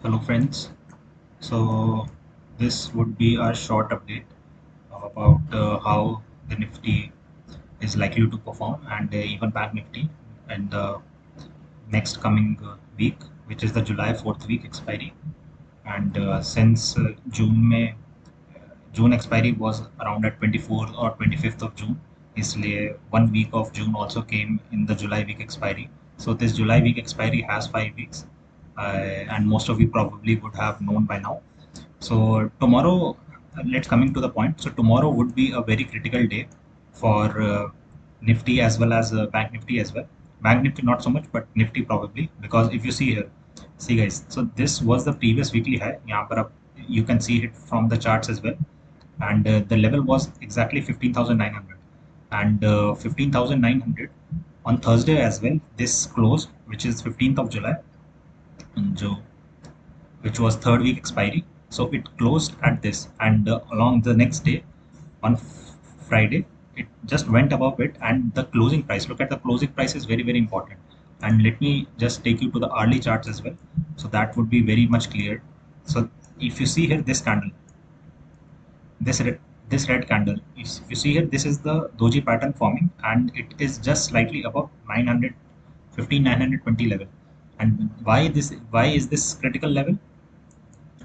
Hello friends. So this would be a short update about how the Nifty is likely to perform and even Bank Nifty and the next coming week, which is the July 4th week expiry. And since June expiry was around at 24th or 25th of June, इसलिए 1 week of June also came in the July week expiry. So this July week expiry has 5 weeks, and most of you probably would have known by now. So tomorrow, let's coming to the point. So tomorrow would be a very critical day for Nifty as well as Bank Nifty as well. Bank Nifty not so much, but Nifty probably, because if you see here, see guys. So this was the previous weekly high. यहाँ पर आप you can see it from the charts as well, and the level was exactly 15,900, and 15,900 on Thursday as well. This closed, which is 15th of July, जो which was third week expiry. So it closed at this, and along the next day, on Friday, it just went above it, and the closing price. Look at the closing price is very important. And let me just take you to the hourly charts as well, so that would be very much clear. So if you see here this candle, this red, this red candle, if you see here, this is the doji pattern forming, and it is just slightly above 920 level. And why is this critical level?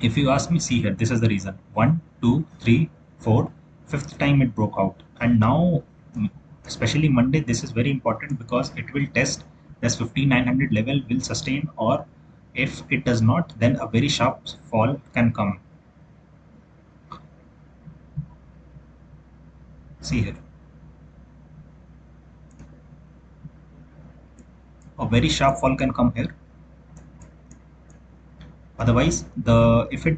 If you ask me, see here, this is the reason. One, two, three, four, fifth time it broke out. And now, especially Monday, this is very important because it will test this 5900 level will sustain, or if it does not, then a very sharp fall can come. See here. A very sharp fall can come here. Otherwise, the if it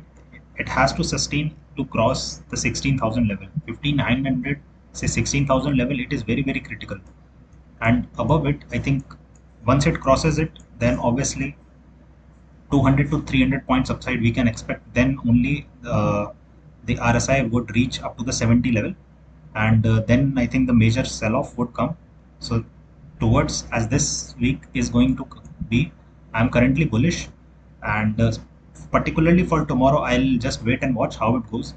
has to sustain to cross the 16,000 level, 15,900, say 16,000 level, it is very critical. And above it, I think once it crosses it, then obviously 200 to 300 points upside we can expect. Then only the RSI would reach up to the 70 level, and then I think the major sell-off would come. So towards, as this week is going to be, I'm currently bullish, and particularly for tomorrow, I'll just wait and watch how it goes.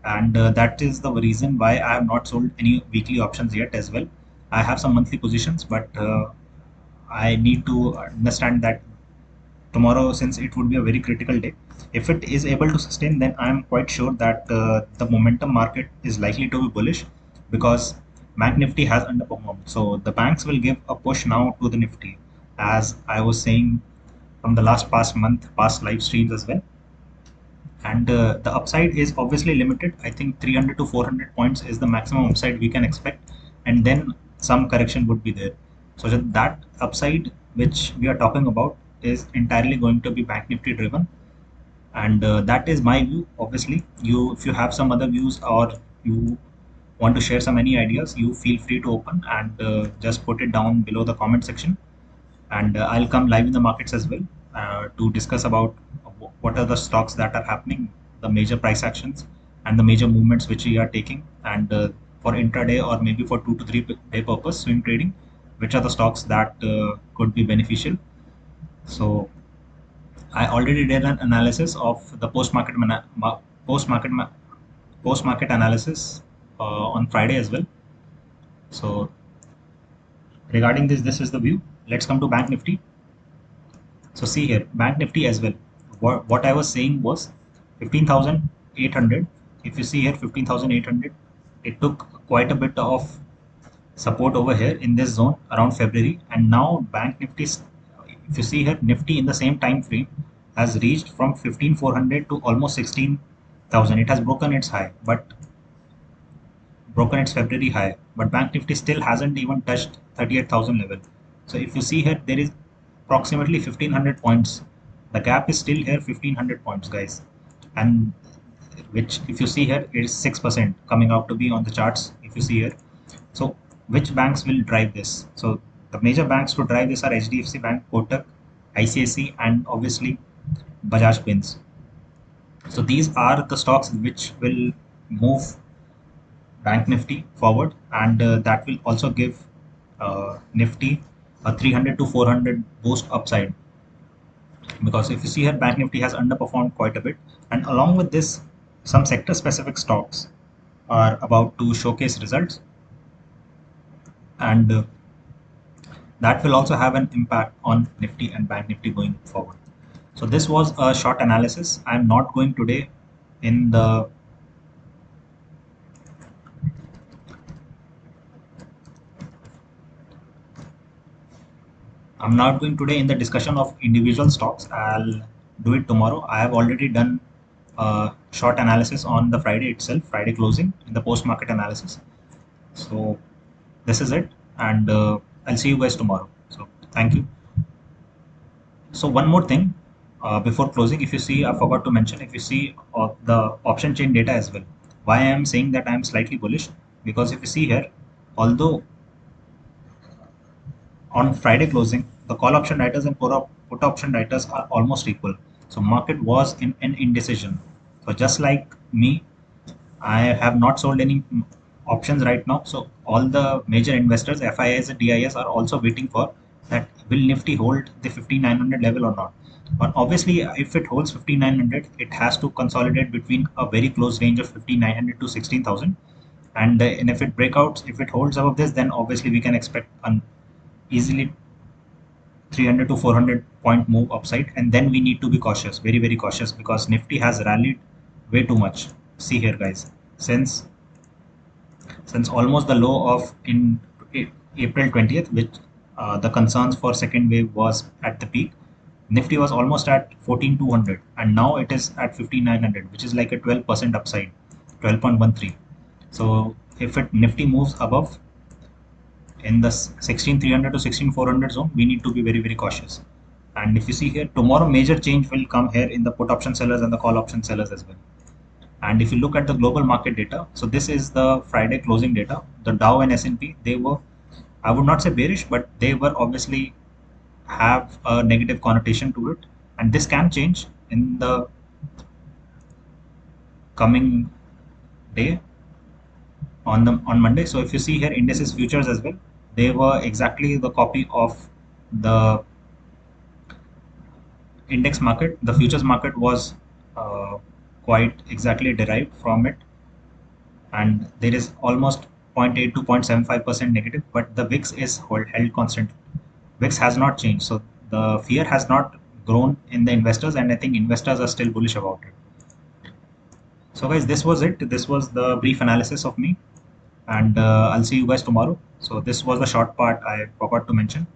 And that is the reason why I have not sold any weekly options yet as well. I have some monthly positions, but I need to understand that tomorrow, since it would be a very critical day, if it is able to sustain, then I am quite sure that the momentum market is likely to be bullish, because Bank Nifty has underperformed. So the banks will give a push now to the Nifty, as I was saying from the last past month, past live streams as well. And the upside is obviously limited. I think 300 to 400 points is the maximum upside we can expect, and then some correction would be there. So that upside which we are talking about is entirely going to be Bank Nifty driven, and that is my view. Obviously, you, if you have some other views, or you want to share some any ideas, you feel free to open and just put it down below the comment section, and I'll come live in the markets as well to discuss about what are the stocks that are happening, the major price actions, and the major movements which we are taking, and for intraday or maybe for 2 to 3 day purpose swing trading, which are the stocks that could be beneficial. So I already did an analysis of the post market post market analysis on Friday as well. So regarding this is the view. Let's come to Bank Nifty. So see here, Bank Nifty as well. What I was saying was 15,800. If you see here, 15,800, it took quite a bit of support over here in this zone around February, and now Bank Nifty, if you see here, Nifty in the same time frame has reached from 15,400 to almost 16,000. It has broken its high, but broken its February high, but Bank Nifty still hasn't even touched 38,000 level. So if you see here, there is approximately 1,500 points. The gap is still here, 1,500 points, guys, and which, if you see here, it is 6% coming out to be on the charts. If you see here, so which banks will drive this? So the major banks to drive this are HDFC Bank, Kotak, ICICI, and obviously Bajaj Pins. So these are the stocks which will move Bank Nifty forward, and that will also give Nifty a 300 to 400 boost upside. because if you see here, Bank Nifty has underperformed quite a bit, and along with this, some sector specific stocks are about to showcase results, and that will also have an impact on Nifty and Bank Nifty going forward. So this was a short analysis. I'm not going today in the I'm not going today in the discussion of individual stocks. I'll do it tomorrow. I have already done a short analysis on the Friday itself, Friday closing in the post market analysis. So this is it, and I'll see you guys tomorrow. So thank you. So one more thing before closing, if you see, I forgot to mention, if you see the option chain data as well. Why I am saying that I am slightly bullish, because if you see here, although on Friday closing, the call option writers and put option writers are almost equal. So market was in an indecision. So just like me, I have not sold any options right now. So all the major investors, FIIs and DIS, are also waiting for that. Will Nifty hold the 5900 level or not? But obviously, if it holds 5900, it has to consolidate between a very close range of 5900 to 16,000. And if it breakouts, if it holds above this, then obviously we can expect an easily 300 to 400 point move upside, and then we need to be cautious, very very cautious, because Nifty has rallied way too much. See here guys, since almost the low of in April 20th, which the concerns for second wave was at the peak, Nifty was almost at 14,200, and now it is at 5,900, which is like a 12% upside, 12.13. So if it Nifty moves above in the 16,300 to 16,400 zone, we need to be very very cautious. And if you see here, tomorrow major change will come here in the put option sellers and the call option sellers as well. And if you look at the global market data, so this is the Friday closing data. The Dow and S&P, they were, I would not say bearish, but they were obviously have a negative connotation to it. And this can change in the coming day on Monday. So if you see here, indices futures as well, they were exactly the copy of the index market. The futures market was quite exactly derived from it, and there is almost 0.8 to 0.75% negative, but the VIX is held constant. VIX has not changed, so the fear has not grown in the investors, and I think investors are still bullish about it. So guys, this was it. This was the brief analysis of me, and I'll see you guys tomorrow. So this was the short part I forgot to mention,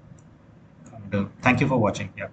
and thank you for watching. Yeah.